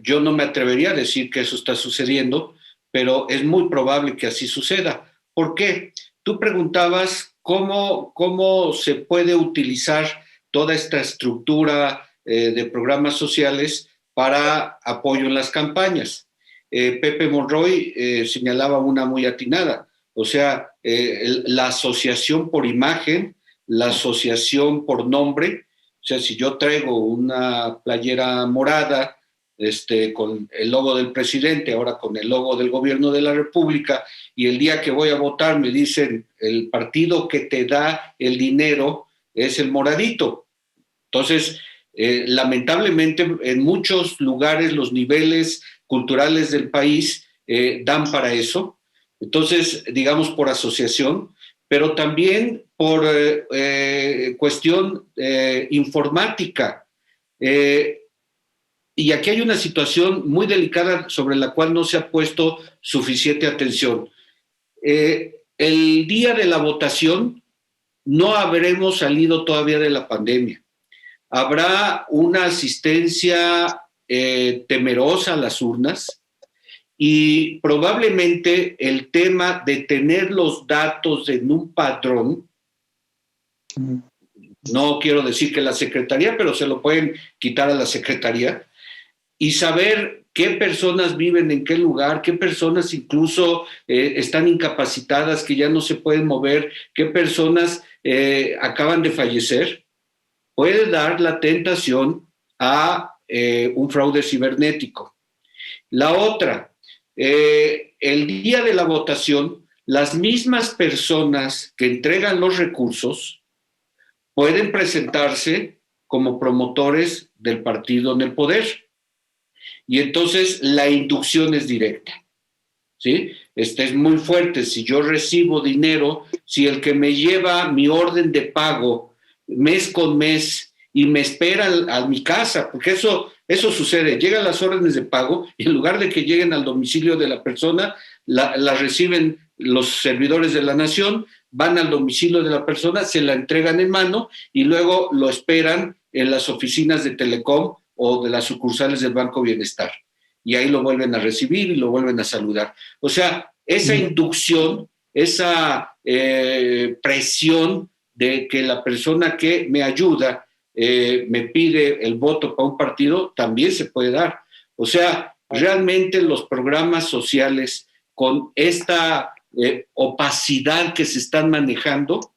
Speaker 5: Yo no me atrevería a decir que eso está sucediendo, pero es muy probable que así suceda. ¿Por qué? Tú preguntabas cómo se puede utilizar toda esta estructura de programas sociales para apoyo en las campañas. Pepe Monroy señalaba una muy atinada, o sea, la asociación por imagen, la asociación por nombre. O sea, si yo traigo una playera morada con el logo del presidente, ahora con el logo del gobierno de la República, y el día que voy a votar me dicen el partido que te da el dinero es el moradito. Entonces, lamentablemente en muchos lugares los niveles culturales del país dan para eso. Entonces, digamos por asociación, pero también por cuestión informática. Y aquí hay una situación muy delicada sobre la cual no se ha puesto suficiente atención. El día de la votación no habremos salido todavía de la pandemia. Habrá una asistencia temerosa a las urnas y probablemente el tema de tener los datos en un padrón, no quiero decir que la Secretaría, pero se lo pueden quitar a la Secretaría, y saber qué personas viven en qué lugar, qué personas incluso están incapacitadas, que ya no se pueden mover, qué personas acaban de fallecer, puede dar la tentación a un fraude cibernético. La otra, el día de la votación, las mismas personas que entregan los recursos pueden presentarse como promotores del partido en el poder. Y entonces la inducción es directa, ¿sí? Es muy fuerte. Si yo recibo dinero, si el que me lleva mi orden de pago mes con mes y me espera a mi casa, porque eso sucede, llegan las órdenes de pago y en lugar de que lleguen al domicilio de la persona, las reciben los servidores de la nación, van al domicilio de la persona, se la entregan en mano y luego lo esperan en las oficinas de Telecom o de las sucursales del Banco Bienestar. Y ahí lo vuelven a recibir y lo vuelven a saludar. O sea, esa inducción, esa presión de que la persona que me ayuda me pide el voto para un partido, también se puede dar. O sea, realmente los programas sociales con esta opacidad que se están manejando,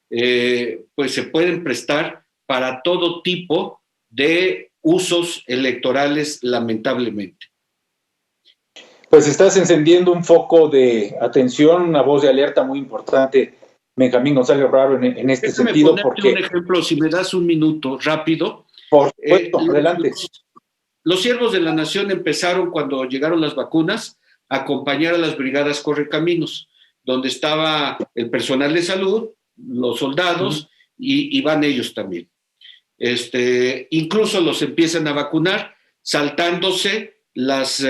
Speaker 5: pues se pueden prestar para todo tipo de usos electorales, lamentablemente.
Speaker 2: Pues estás encendiendo un foco de atención, una voz de alerta muy importante, Benjamín González Raro, en este sentido. Porque
Speaker 5: un ejemplo, si me das un minuto rápido.
Speaker 2: Por supuesto, adelante.
Speaker 5: Los siervos de la nación empezaron, cuando llegaron las vacunas, a acompañar a las brigadas Correcaminos, donde estaba el personal de salud, los soldados, y van ellos también. Incluso los empiezan a vacunar saltándose las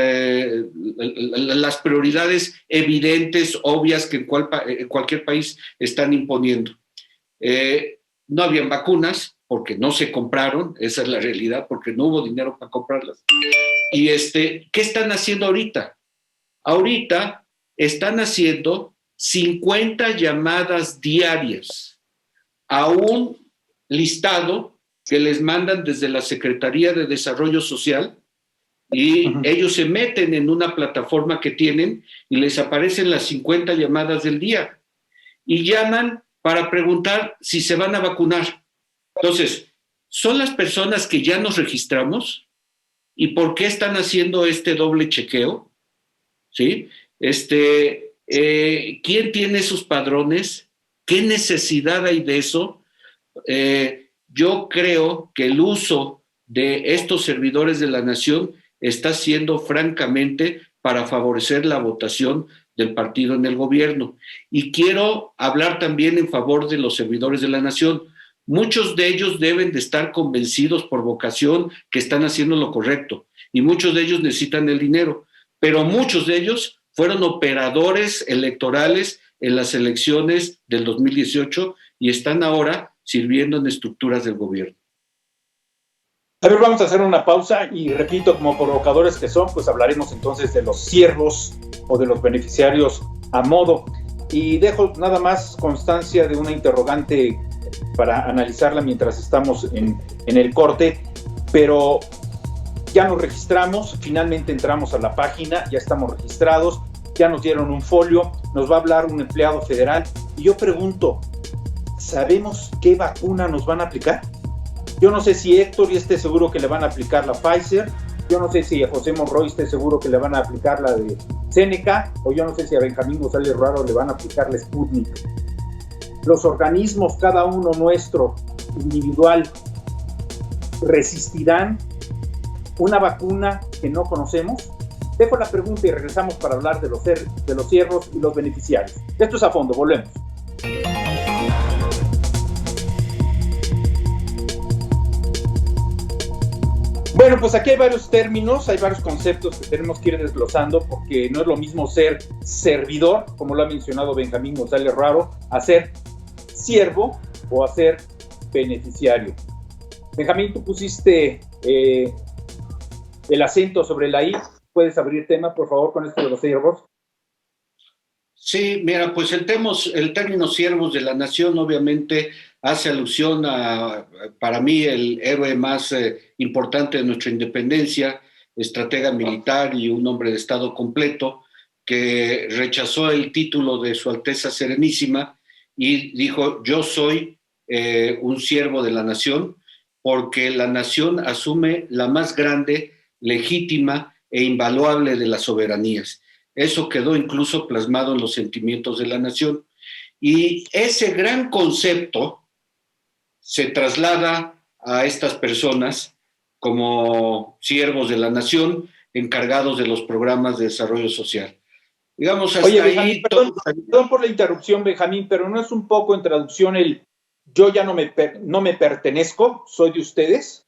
Speaker 5: prioridades evidentes, obvias, que en cualquier país están imponiendo. No habían vacunas porque no se compraron, esa es la realidad, porque no hubo dinero para comprarlas. Y ¿qué están haciendo ahorita? Ahorita están haciendo 50 llamadas diarias a un listado que les mandan desde la Secretaría de Desarrollo Social, y ellos se meten en una plataforma que tienen y les aparecen las 50 llamadas del día y llaman para preguntar si se van a vacunar. Entonces, son las personas que ya nos registramos. ¿Y por qué están haciendo este doble chequeo? ¿Sí? ¿Quién tiene esos padrones? ¿Qué necesidad hay de eso? Yo creo que el uso de estos servidores de la nación está siendo francamente para favorecer la votación del partido en el gobierno. Y quiero hablar también en favor de los servidores de la nación. Muchos de ellos deben de estar convencidos por vocación que están haciendo lo correcto, y muchos de ellos necesitan el dinero, pero muchos de ellos fueron operadores electorales en las elecciones del 2018 y están ahora sirviendo en estructuras del gobierno.
Speaker 2: A ver, vamos a hacer una pausa y repito, como provocadores que son, pues hablaremos entonces de los siervos o de los beneficiarios a modo. Y dejo nada más constancia de una interrogante para analizarla mientras estamos en el corte, pero ya nos registramos, finalmente entramos a la página, ya estamos registrados, ya nos dieron un folio, nos va a hablar un empleado federal y yo pregunto, ¿sabemos qué vacuna nos van a aplicar? Yo no sé si Héctor esté seguro que le van a aplicar la Pfizer, yo no sé si a José Monroy esté seguro que le van a aplicar la de Seneca, o yo no sé si a Benjamín González Ruaro le van a aplicar la Sputnik. Los organismos, cada uno nuestro, individual, ¿resistirán una vacuna que no conocemos? Dejo la pregunta y regresamos para hablar de los ciervos y los beneficiarios. Esto es A Fondo, volvemos. Bueno, pues aquí hay varios términos, hay varios conceptos que tenemos que ir desglosando, porque no es lo mismo ser servidor, como lo ha mencionado Benjamín González Ruaro, a ser siervo o a ser beneficiario. Benjamín, tú pusiste el acento sobre la I. ¿Puedes abrir tema, por favor, con esto de los siervos?
Speaker 5: Sí, mira, pues el término siervos de la nación obviamente hace alusión a, para mí, el héroe más importante de nuestra independencia, estratega militar y un hombre de Estado completo, que rechazó el título de Su Alteza Serenísima y dijo: yo soy un siervo de la nación, porque la nación asume la más grande, legítima e invaluable de las soberanías. Eso quedó incluso plasmado en los sentimientos de la nación. Y ese gran concepto se traslada a estas personas como siervos de la nación, encargados de los programas de desarrollo social. Digamos, hasta
Speaker 2: Oye,
Speaker 5: ahí...
Speaker 2: Benjamín, perdón por la interrupción, Benjamín, pero ¿no es un poco en traducción el yo ya no me pertenezco, soy de ustedes?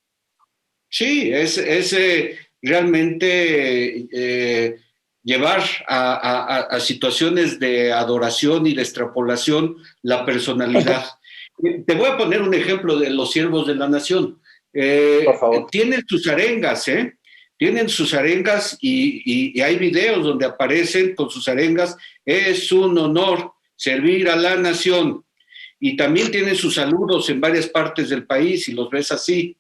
Speaker 5: Sí, es realmente llevar a situaciones de adoración y de extrapolación la personalidad. Te voy a poner un ejemplo de los siervos de la nación.
Speaker 2: Por favor.
Speaker 5: Tienen sus arengas, tienen sus arengas y hay videos donde aparecen con sus arengas. Es un honor servir a la nación. Y también tienen sus saludos en varias partes del país y los ves así.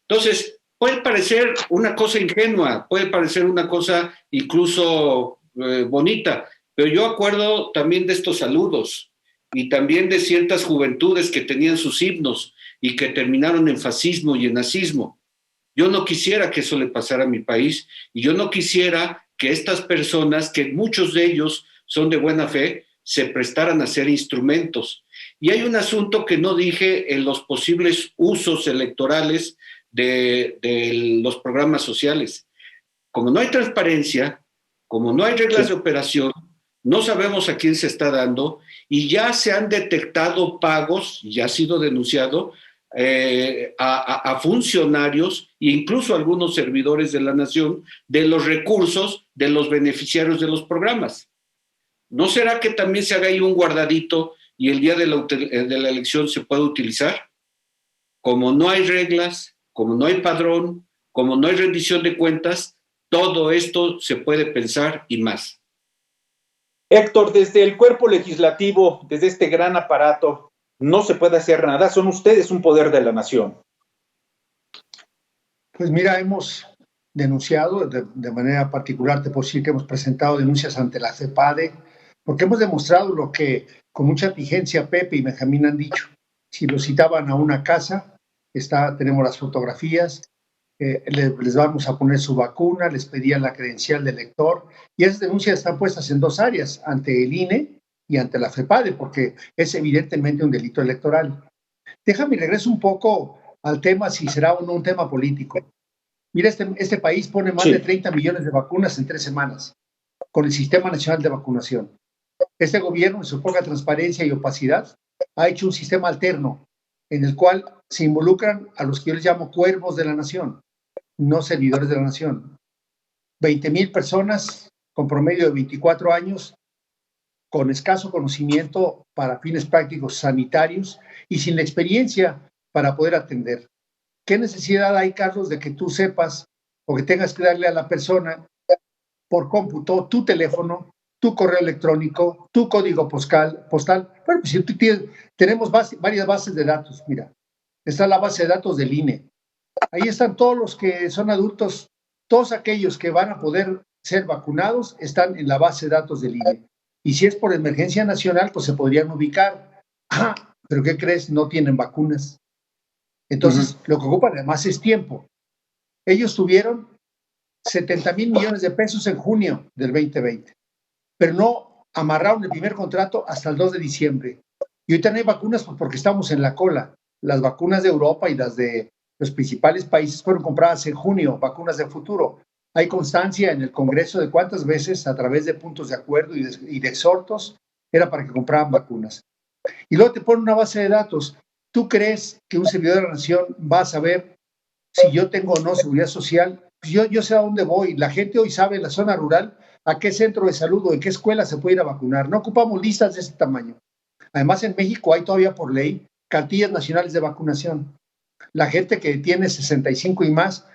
Speaker 5: Entonces, puede parecer una cosa ingenua, puede parecer una cosa incluso bonita, pero yo acuerdo también de estos saludos y también de ciertas juventudes que tenían sus himnos y que terminaron en fascismo y en nazismo. Yo no quisiera que eso le pasara a mi país y yo no quisiera que estas personas, que muchos de ellos son de buena fe, se prestaran a ser instrumentos. Y hay un asunto que no dije en los posibles usos electorales de los programas sociales. Como no hay transparencia, como no hay reglas de operación, no sabemos a quién se está dando y ya se han detectado pagos, ya ha sido denunciado, a funcionarios e incluso a algunos servidores de la nación de los recursos de los beneficiarios de los programas. ¿No será que también se haga ahí un guardadito y el día de la elección se pueda utilizar? Como no hay reglas, como no hay padrón, como no hay rendición de cuentas, todo esto se puede pensar y más.
Speaker 2: Héctor, desde el cuerpo legislativo, desde este gran aparato, no se puede hacer nada. Son ustedes un poder de la nación.
Speaker 1: Pues mira, hemos denunciado de manera particular, te puedo decir que hemos presentado denuncias ante la FEPADE, porque hemos demostrado lo que con mucha vigencia Pepe y Benjamín han dicho. Si lo citaban a una casa, tenemos las fotografías, les vamos a poner su vacuna, les pedían la credencial del lector, y esas denuncias están puestas en dos áreas, ante el INE y ante la FEPADE, porque es evidentemente un delito electoral. Déjame regreso un poco al tema, si será o no un tema político. Mira, este país pone más de 30 millones de vacunas en 3 semanas con el Sistema Nacional de Vacunación. Este gobierno, en su poca transparencia y opacidad, ha hecho un sistema alterno en el cual se involucran a los que yo les llamo cuervos de la nación, no servidores de la nación. 20,000 personas con promedio de 24 años, con escaso conocimiento para fines prácticos sanitarios y sin la experiencia para poder atender. ¿Qué necesidad hay, Carlos, de que tú sepas o que tengas que darle a la persona por cómputo tu teléfono, tu correo electrónico, tu código postal? Bueno, pues si tú tenemos varias bases de datos, mira, está la base de datos del INE. Ahí están todos los que son adultos, todos aquellos que van a poder ser vacunados están en la base de datos del INE. Y si es por emergencia nacional, pues se podrían ubicar. pero ¿qué crees? No tienen vacunas. Entonces, lo que ocupan además es tiempo. Ellos tuvieron 70,000 millones de pesos en junio del 2020, pero no amarraron el primer contrato hasta el 2 de diciembre. Y ahorita no hay vacunas porque estamos en la cola. Las vacunas de Europa y las de los principales países fueron compradas en junio, vacunas de futuro. Hay constancia en el Congreso de cuántas veces, a través de puntos de acuerdo y de exhortos, era para que compraran vacunas. Y luego te ponen una base de datos. ¿Tú crees que un servidor de la nación va a saber si yo tengo o no seguridad social? Pues yo sé a dónde voy. La gente hoy sabe en la zona rural a qué centro de salud o en qué escuela se puede ir a vacunar. No ocupamos listas de ese tamaño. Además, en México hay todavía por ley cartillas nacionales de vacunación. La gente que tiene 65 y más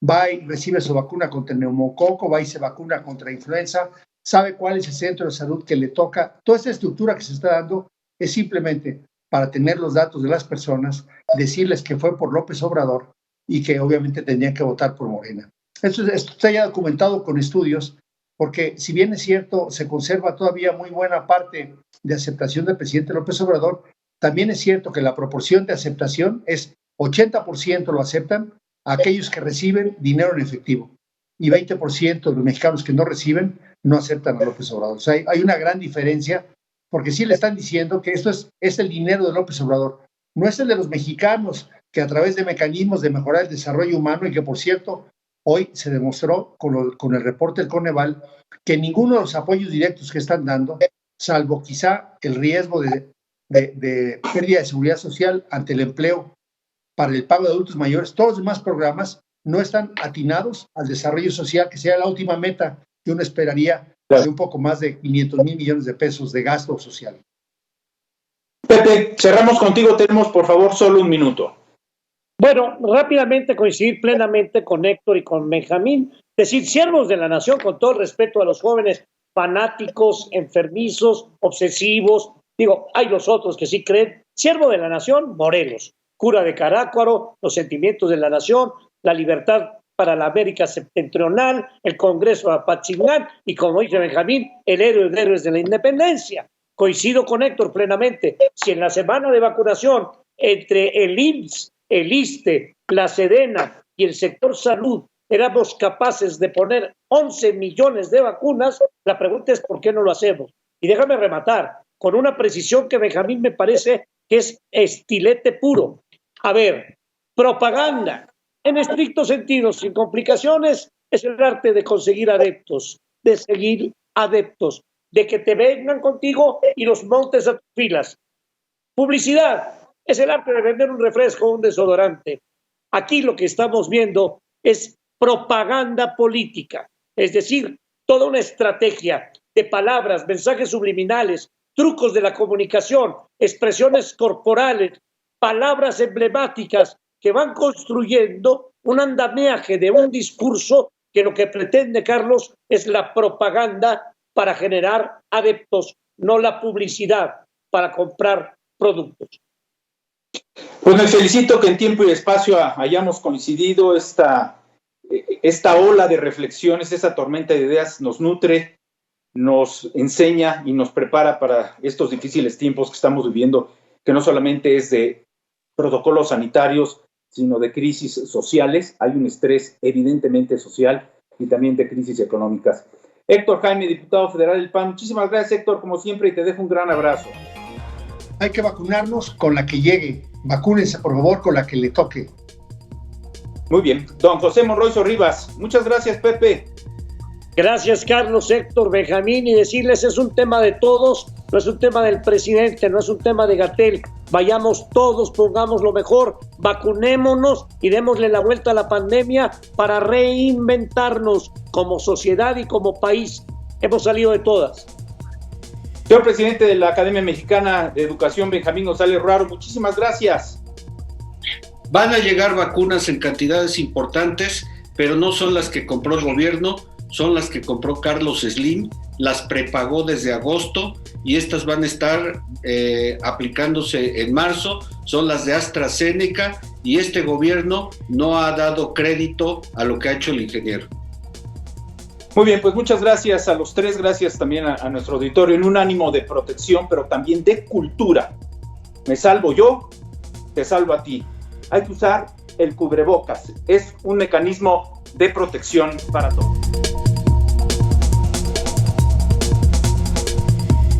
Speaker 1: va y recibe su vacuna contra el neumococo, va y se vacuna contra influenza, sabe cuál es el centro de salud que le toca. Toda esta estructura que se está dando es simplemente para tener los datos de las personas, decirles que fue por López Obrador y que obviamente tenían que votar por Morena. Esto está ya documentado con estudios, porque si bien es cierto, se conserva todavía muy buena parte de aceptación del presidente López Obrador, también es cierto que la proporción de aceptación es 80% lo aceptan a aquellos que reciben dinero en efectivo y 20% de los mexicanos que no reciben no aceptan a López Obrador. O sea, hay una gran diferencia, porque sí le están diciendo que esto es el dinero de López Obrador, no es el de los mexicanos que a través de mecanismos de mejorar el desarrollo humano, y que por cierto hoy se demostró con el reporte del Coneval que ninguno de los apoyos directos que están dando, salvo quizá el riesgo de pérdida de seguridad social ante el empleo para el pago de adultos mayores, todos los demás programas no están atinados al desarrollo social, que sea la última meta que uno esperaría de un poco más de 500,000 millones de pesos de gasto social.
Speaker 2: Pepe, cerramos contigo, tenemos por favor solo un minuto.
Speaker 3: Bueno, rápidamente coincidir plenamente con Héctor y con Benjamín, decir, siervos de la nación, con todo el respeto a los jóvenes fanáticos, enfermizos, obsesivos, digo, hay los otros que sí creen, siervo de la nación, Morelos, cura de Carácuaro, los sentimientos de la nación, la libertad para la América septentrional, el Congreso de Apatzingán y, como dice Benjamín, el héroe de héroes de la independencia. Coincido con Héctor plenamente. Si en la semana de vacunación entre el IMSS, el ISSSTE, la Sedena y el sector salud éramos capaces de poner 11 millones de vacunas, la pregunta es ¿por qué no lo hacemos? Y déjame rematar con una precisión que Benjamín me parece que es estilete puro. A ver, propaganda, en estricto sentido, sin complicaciones, es el arte de conseguir adeptos, de seguir adeptos, de que te vengan contigo y los montes a tus filas. Publicidad es el arte de vender un refresco o un desodorante. Aquí lo que estamos viendo es propaganda política, es decir, toda una estrategia de palabras, mensajes subliminales, trucos de la comunicación, expresiones corporales, palabras emblemáticas que van construyendo un andamiaje de un discurso que lo que pretende, Carlos, es la propaganda para generar adeptos, no la publicidad para comprar productos.
Speaker 2: Pues me felicito que en tiempo y espacio hayamos coincidido. Esta ola de reflexiones, esta tormenta de ideas nos nutre, nos enseña y nos prepara para estos difíciles tiempos que estamos viviendo, que no solamente es de protocolos sanitarios, sino de crisis sociales. Hay un estrés evidentemente social y también de crisis económicas. Héctor Jaime, diputado federal del PAN, muchísimas gracias, Héctor, como siempre, y te dejo un gran abrazo.
Speaker 1: Hay que vacunarnos con la que llegue. Vacúnense, por favor, con la que le toque.
Speaker 2: Muy bien. Don José Monroy Rivas, muchas gracias, Pepe.
Speaker 3: Gracias, Carlos, Héctor, Benjamín, y decirles, es un tema de todos, no es un tema del presidente, no es un tema de Gatell. Vayamos todos, pongamos lo mejor, vacunémonos y démosle la vuelta a la pandemia para reinventarnos como sociedad y como país. Hemos salido de todas.
Speaker 2: Señor presidente de la Academia Mexicana de Educación, Benjamín González Ruaro, muchísimas gracias.
Speaker 5: Van a llegar vacunas en cantidades importantes, pero no son las que compró el gobierno, son las que compró Carlos Slim, las prepagó desde agosto y estas van a estar aplicándose en marzo, son las de AstraZeneca y este gobierno no ha dado crédito a lo que ha hecho el ingeniero.
Speaker 2: Muy bien, pues muchas gracias a los tres, gracias también a nuestro auditorio en un ánimo de protección, pero también de cultura. Me salvo yo, te salvo a ti. Hay que usar el cubrebocas. Es un mecanismo de protección para todos.